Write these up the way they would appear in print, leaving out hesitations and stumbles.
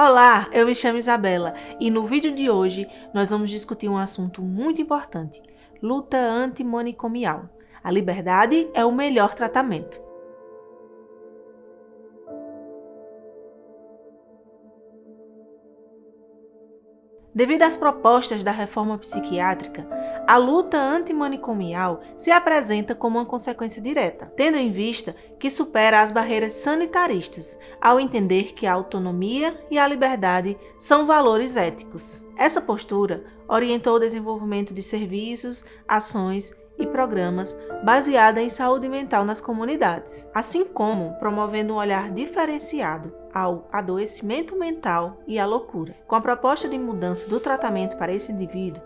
Olá, eu me chamo Isabela e no vídeo de hoje nós vamos discutir um assunto muito importante: luta antimanicomial. A liberdade é o melhor tratamento. Devido às propostas da reforma psiquiátrica, a luta antimanicomial se apresenta como uma consequência direta, tendo em vista que supera as barreiras sanitaristas, ao entender que a autonomia e a liberdade são valores éticos. Essa postura orientou o desenvolvimento de serviços, ações e programas baseada em saúde mental nas comunidades, assim como promovendo um olhar diferenciado ao adoecimento mental e à loucura. Com a proposta de mudança do tratamento para esse indivíduo,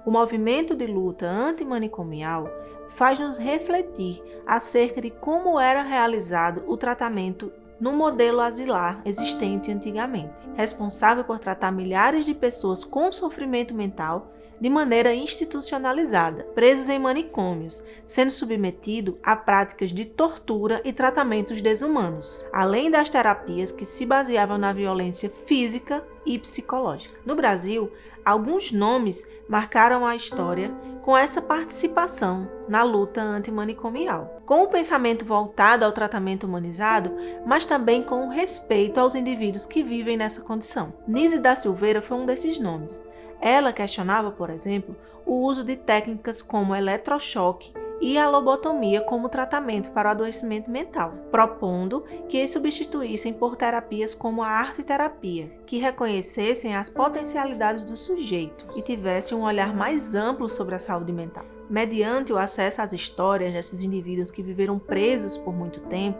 o movimento de luta antimanicomial faz-nos refletir acerca de como era realizado o tratamento no modelo asilar existente antigamente, responsável por tratar milhares de pessoas com sofrimento mental de maneira institucionalizada, presos em manicômios, sendo submetido a práticas de tortura e tratamentos desumanos, além das terapias que se baseavam na violência física e psicológica. No Brasil, alguns nomes marcaram a história com essa participação na luta antimanicomial, com o pensamento voltado ao tratamento humanizado, mas também com o respeito aos indivíduos que vivem nessa condição. Nise da Silveira foi um desses nomes. Ela questionava, por exemplo, o uso de técnicas como eletrochoque e a lobotomia como tratamento para o adoecimento mental, propondo que eles substituíssem por terapias como a arte-terapia, que reconhecessem as potencialidades do sujeito e tivessem um olhar mais amplo sobre a saúde mental. Mediante o acesso às histórias desses indivíduos que viveram presos por muito tempo,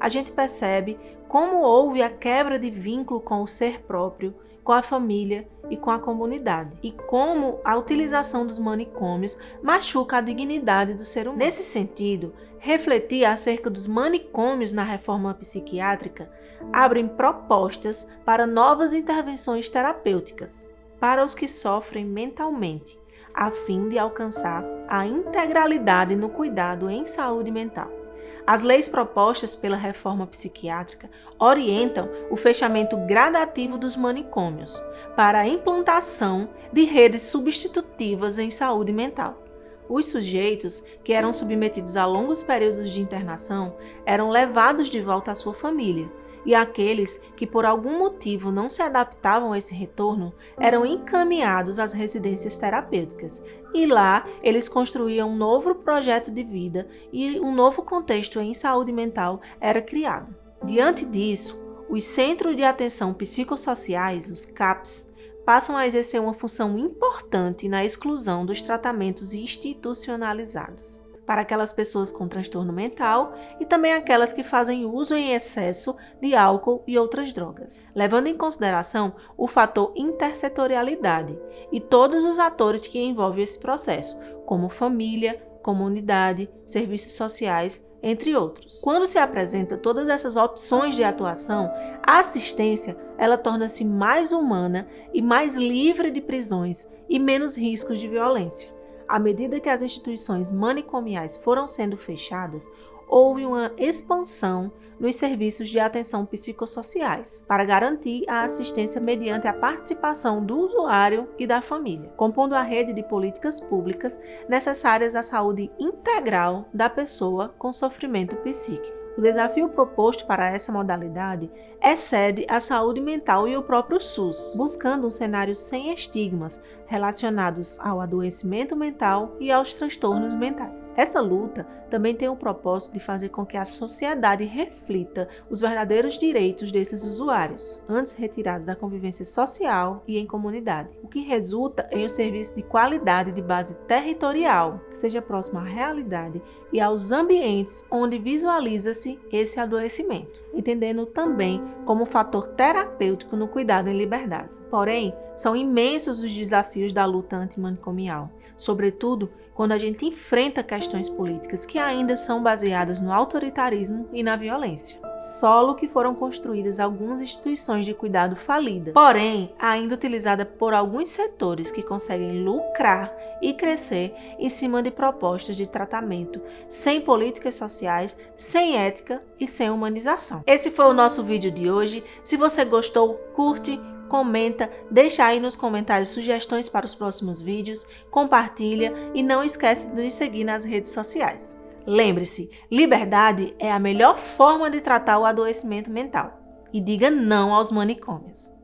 a gente percebe como houve a quebra de vínculo com o ser próprio, com a família e com a comunidade, e como a utilização dos manicômios machuca a dignidade do ser humano. Nesse sentido, refletir acerca dos manicômios na reforma psiquiátrica abrem propostas para novas intervenções terapêuticas para os que sofrem mentalmente, a fim de alcançar a integralidade no cuidado em saúde mental. As leis propostas pela reforma psiquiátrica orientam o fechamento gradativo dos manicômios para a implantação de redes substitutivas em saúde mental. Os sujeitos que eram submetidos a longos períodos de internação eram levados de volta à sua família, e aqueles que por algum motivo não se adaptavam a esse retorno eram encaminhados às residências terapêuticas, e lá eles construíam um novo projeto de vida e um novo contexto em saúde mental era criado. Diante disso, os Centros de Atenção Psicossociais, os CAPs, passam a exercer uma função importante na exclusão dos tratamentos institucionalizados para aquelas pessoas com transtorno mental e também aquelas que fazem uso em excesso de álcool e outras drogas, levando em consideração o fator intersetorialidade e todos os atores que envolvem esse processo, como família, comunidade, serviços sociais, entre outros. Quando se apresenta todas essas opções de atuação, a assistência ela torna-se mais humana e mais livre de prisões e menos riscos de violência. À medida que as instituições manicomiais foram sendo fechadas, houve uma expansão nos serviços de atenção psicossociais para garantir a assistência mediante a participação do usuário e da família, compondo a rede de políticas públicas necessárias à saúde integral da pessoa com sofrimento psíquico. O desafio proposto para essa modalidade excede a saúde mental e o próprio SUS, buscando um cenário sem estigmas relacionados ao adoecimento mental e aos transtornos mentais. Essa luta também tem o propósito de fazer com que a sociedade reflita os verdadeiros direitos desses usuários, antes retirados da convivência social e em comunidade, o que resulta em um serviço de qualidade de base territorial, que seja próximo à realidade e aos ambientes onde visualiza-se esse adoecimento, entendendo também como fator terapêutico no cuidado em liberdade. Porém, são imensos os desafios da luta antimanicomial, sobretudo quando a gente enfrenta questões políticas que ainda são baseadas no autoritarismo e na violência, solo que foram construídas algumas instituições de cuidado falidas, porém ainda utilizada por alguns setores que conseguem lucrar e crescer em cima de propostas de tratamento sem políticas sociais, sem ética e sem humanização. Esse foi o nosso vídeo de hoje. Se você gostou, curte, comenta, deixa aí nos comentários sugestões para os próximos vídeos, compartilha e não esquece de nos seguir nas redes sociais. Lembre-se, liberdade é a melhor forma de tratar o adoecimento mental. E diga não aos manicômios.